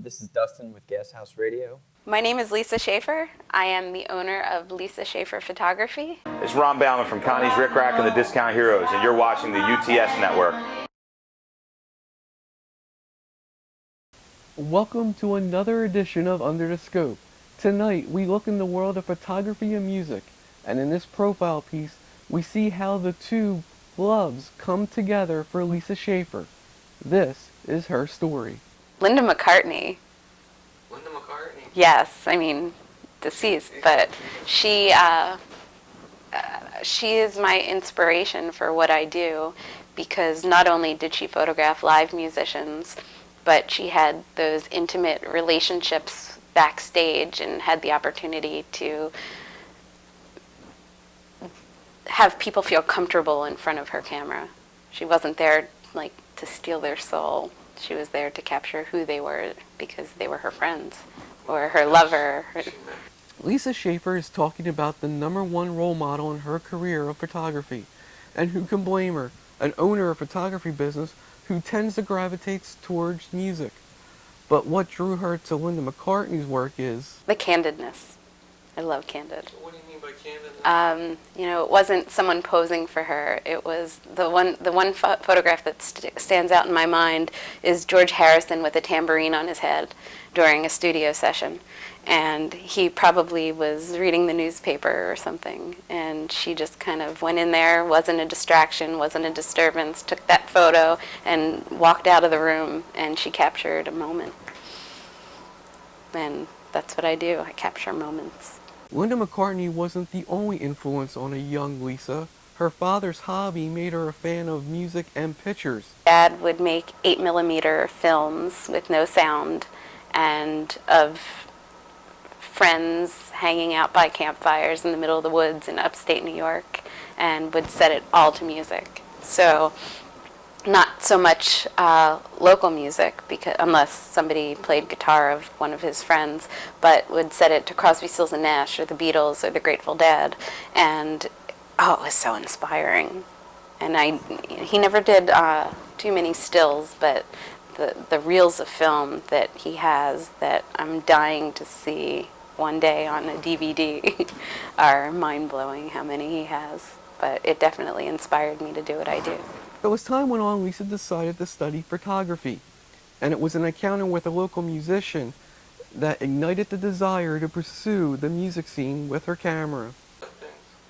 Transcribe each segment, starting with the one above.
This is Dustin with Gas House Radio. My name is Lisa Schaffer. I am the owner of Lisa Schaffer Photography. It's Ron Bauman from Connie's Rick Rack and the Discount Heroes, and you're watching the UTS Network. Welcome to another edition of Under the Scope. Tonight, we look in the world of photography and music, and in this profile piece, we see how the two loves come together for Lisa Schaffer. This is her story. Linda McCartney. Linda McCartney? Yes, I mean, deceased, but she is my inspiration for what I do, because not only did she photograph live musicians, but she had those intimate relationships backstage and had the opportunity to have people feel comfortable in front of her camera. She wasn't there like to steal their soul. She was there to capture who they were because they were her friends or her lover. Lisa Schaffer is talking about the #1 role model in her career of photography. And who can blame her, an owner of a photography business who tends to gravitate towards music. But what drew her to Linda McCartney's work is the candidness. I love candid. What do you mean by candid? It wasn't someone posing for her. It was the one photograph that stands out in my mind is George Harrison with a tambourine on his head during a studio session. And he probably was reading the newspaper or something. And she just kind of went in there, wasn't a distraction, wasn't a disturbance, took that photo and walked out of the room, and she captured a moment. And that's what I do. I capture moments. Linda McCartney wasn't the only influence on a young Lisa. Her father's hobby made her a fan of music and pictures. Dad would make 8mm films with no sound, and of friends hanging out by campfires in the middle of the woods in upstate New York, and would set it all to music. So not so much local music, because unless somebody played guitar of one of his friends, but would set it to Crosby, Stills and Nash or the Beatles or the Grateful Dead, and it was so inspiring. And he never did too many stills, but the reels of film that he has that I'm dying to see one day on a DVD are mind-blowing how many he has. But it definitely inspired me to do what I do. So as time went on, Lisa decided to study photography, and it was an encounter with a local musician that ignited the desire to pursue the music scene with her camera.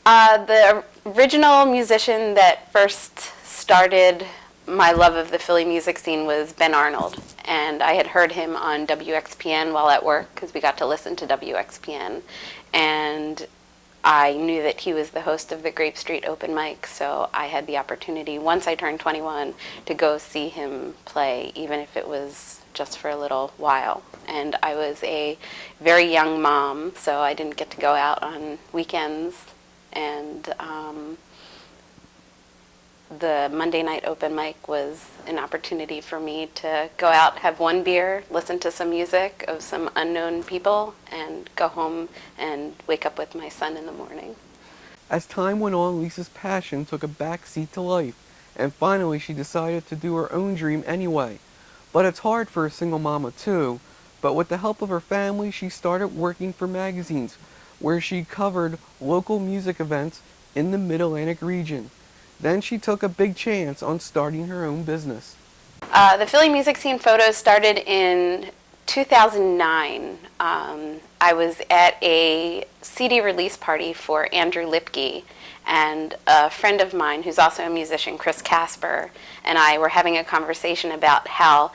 The original musician that first started my love of the Philly music scene was Ben Arnold, and I had heard him on WXPN while at work because we got to listen to WXPN, and I knew that he was the host of the Grape Street open mic, so I had the opportunity, once I turned 21, to go see him play, even if it was just for a little while. And I was a very young mom, so I didn't get to go out on weekends, and the Monday night open mic was an opportunity for me to go out, have one beer, listen to some music of some unknown people, and go home and wake up with my son in the morning. As time went on, Lisa's passion took a backseat to life, and finally she decided to do her own dream anyway. But it's hard for a single mama too, but with the help of her family, she started working for magazines, where she covered local music events in the Mid-Atlantic region. Then she took a big chance on starting her own business. The Philly music scene photos started in 2009. I was at a CD release party for Andrew Lipke, and a friend of mine who's also a musician, Chris Casper, and I were having a conversation about how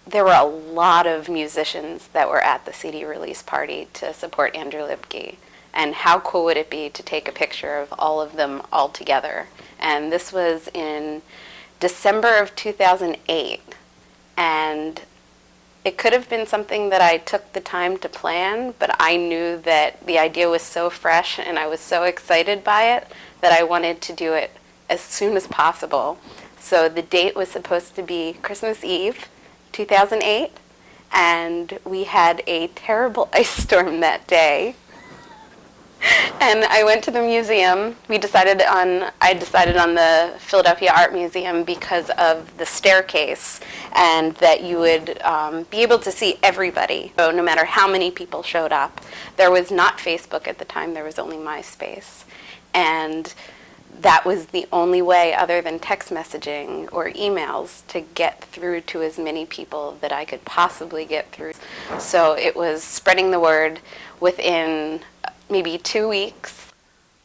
there were a lot of musicians that were at the CD release party to support Andrew Lipke. And how cool would it be to take a picture of all of them all together? And this was in December of 2008. And it could have been something that I took the time to plan, but I knew that the idea was so fresh and I was so excited by it that I wanted to do it as soon as possible. So the date was supposed to be Christmas Eve, 2008, and we had a terrible ice storm that day. And I went to the museum. I decided on the Philadelphia Art Museum because of the staircase, and that you would be able to see everybody, so no matter how many people showed up. There was not Facebook at the time, there was only MySpace. And that was the only way, other than text messaging or emails, to get through to as many people that I could possibly get through. So it was spreading the word within maybe 2 weeks.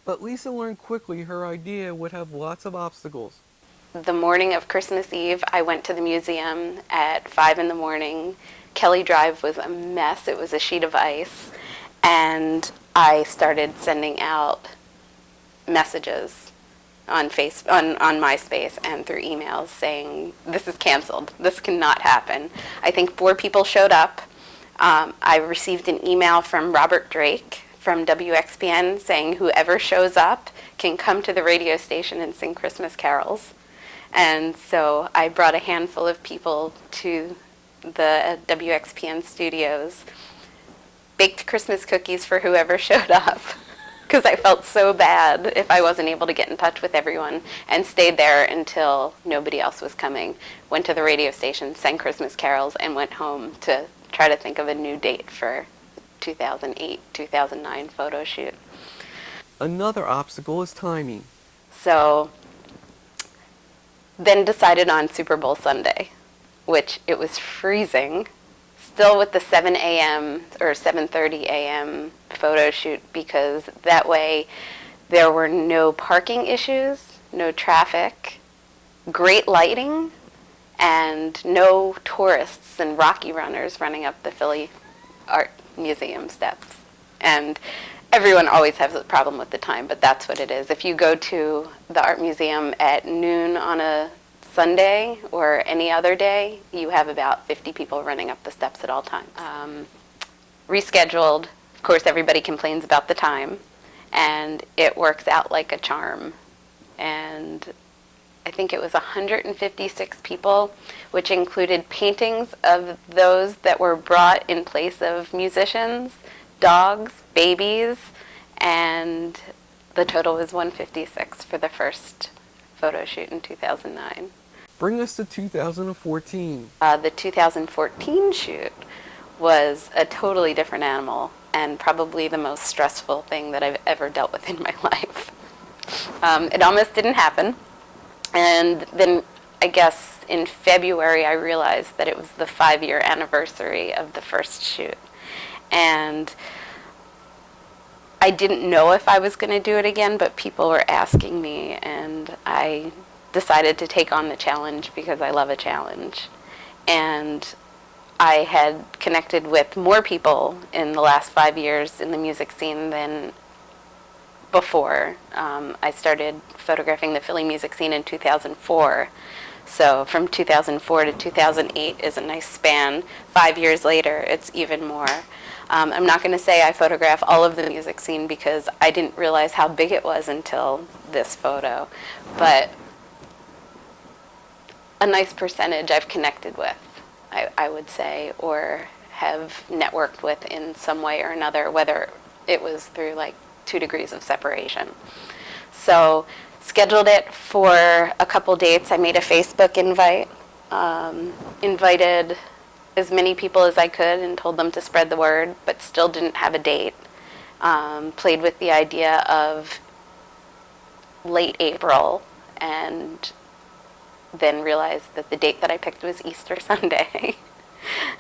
But Lisa learned quickly her idea would have lots of obstacles. The morning of Christmas Eve, I went to the museum at 5 in the morning. Kelly Drive was a mess. It was a sheet of ice. And I started sending out messages on MySpace and through emails saying, this is canceled. This cannot happen. I think 4 people showed up. I received an email from Robert Drake from WXPN saying whoever shows up can come to the radio station and sing Christmas carols. And so I brought a handful of people to the WXPN studios, baked Christmas cookies for whoever showed up, because I felt so bad if I wasn't able to get in touch with everyone, and stayed there until nobody else was coming. Went to the radio station, sang Christmas carols, and went home to try to think of a new date for 2008, 2009 photo shoot. Another obstacle is timing. So then decided on Super Bowl Sunday, which it was freezing, still with the 7 a.m. or 7:30 a.m. photo shoot, because that way there were no parking issues, no traffic, great lighting, and no tourists and Rocky runners running up the Philly Art Museum steps. And everyone always has a problem with the time, but that's what it is. If you go to the Art Museum at noon on a Sunday or any other day, you have about 50 people running up the steps at all times. Rescheduled. Of course, everybody complains about the time, and it works out like a charm. And I think it was 156 people, which included paintings of those that were brought in place of musicians, dogs, babies, and the total was 156 for the first photo shoot in 2009. Bring us to 2014. The 2014 shoot was a totally different animal, and probably the most stressful thing that I've ever dealt with in my life. It almost didn't happen. And then I guess in February I realized that it was the 5-year anniversary of the first shoot. And I didn't know if I was going to do it again, but people were asking me, and I decided to take on the challenge because I love a challenge. And I had connected with more people in the last 5 years in the music scene than before. I started photographing the Philly music scene in 2004. So from 2004 to 2008 is a nice span. 5 years later, it's even more. I'm not going to say I photograph all of the music scene because I didn't realize how big it was until this photo. But a nice percentage I've connected with, I would say, or have networked with in some way or another, whether it was through like 2 degrees of separation. So scheduled it for a couple dates. I made a Facebook invite, invited as many people as I could and told them to spread the word, but still didn't have a date. Played with the idea of late April, and then realized that the date that I picked was Easter Sunday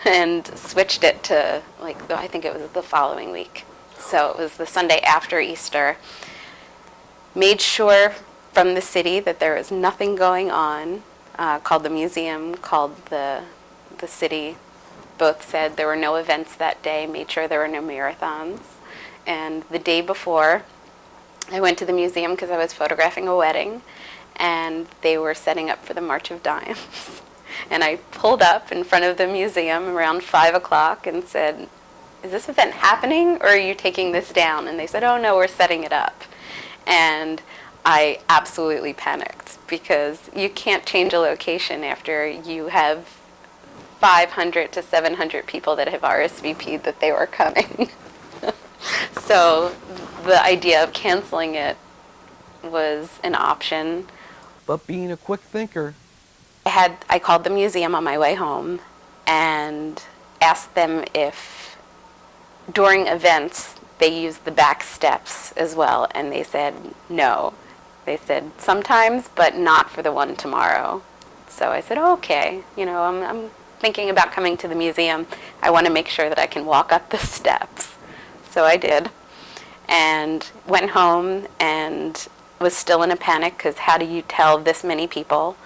and switched it to, like, I think it was the following week. So it was the Sunday after Easter. Made sure from the city that there was nothing going on. Called the museum, called the city. Both said there were no events that day. Made sure there were no marathons. And the day before, I went to the museum because I was photographing a wedding, and they were setting up for the March of Dimes. And I pulled up in front of the museum around 5 o'clock and said, "Is this event happening, or are you taking this down?" And they said, "Oh no, we're setting it up." And I absolutely panicked, because you can't change a location after you have 500 to 700 people that have RSVP'd that they were coming. So the idea of canceling it was an option. But being a quick thinker, I called the museum on my way home and asked them if during events they used the back steps as well, and they said no. They said sometimes, but not for the one tomorrow. So I said, oh, okay, I'm thinking about coming to the museum. I want to make sure that I can walk up the steps. So I did, and went home and was still in a panic because how do you tell this many people?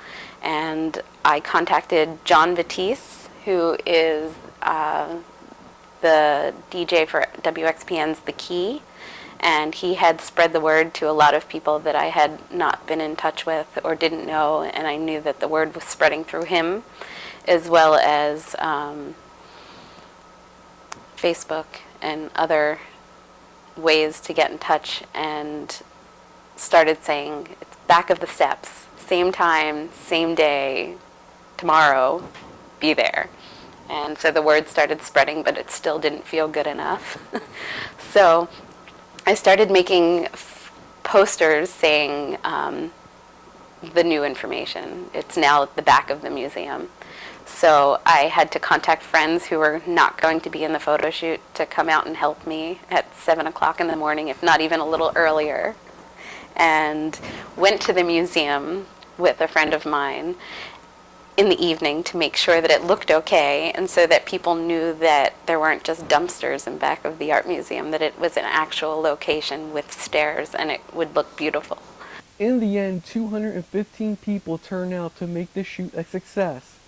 And I contacted John Batiste, who is the DJ for WXPN's The Key, and he had spread the word to a lot of people that I had not been in touch with or didn't know, and I knew that the word was spreading through him, as well as Facebook and other ways to get in touch, and started saying, it's back of the steps, same time, same day, tomorrow, be there. And so the word started spreading, but it still didn't feel good enough. So I started making posters saying the new information. It's now at the back of the museum. So I had to contact friends who were not going to be in the photo shoot to come out and help me at 7 o'clock in the morning, if not even a little earlier, and went to the museum with a friend of mine in the evening to make sure that it looked okay, and so that people knew that there weren't just dumpsters in back of the art museum, that it was an actual location with stairs and it would look beautiful. in the end, 215 people turned out to make the shoot a success.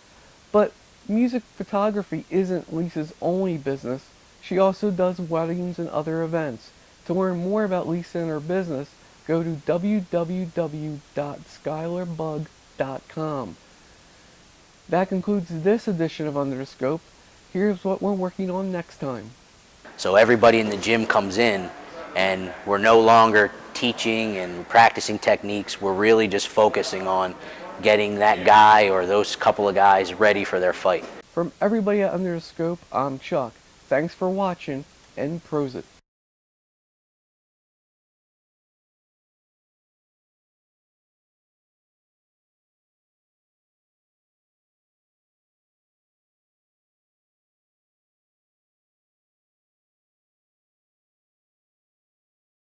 But music photography isn't Lisa's only business. She also does weddings and other events. To learn more about Lisa and her business, go to www.skylarbug.com. That concludes this edition of Under the Scope. Here's what we're working on next time. So everybody in the gym comes in, and we're no longer teaching and practicing techniques. We're really just focusing on getting that guy or those couple of guys ready for their fight. From everybody at Under the Scope, I'm Chuck. Thanks for watching, and prosit.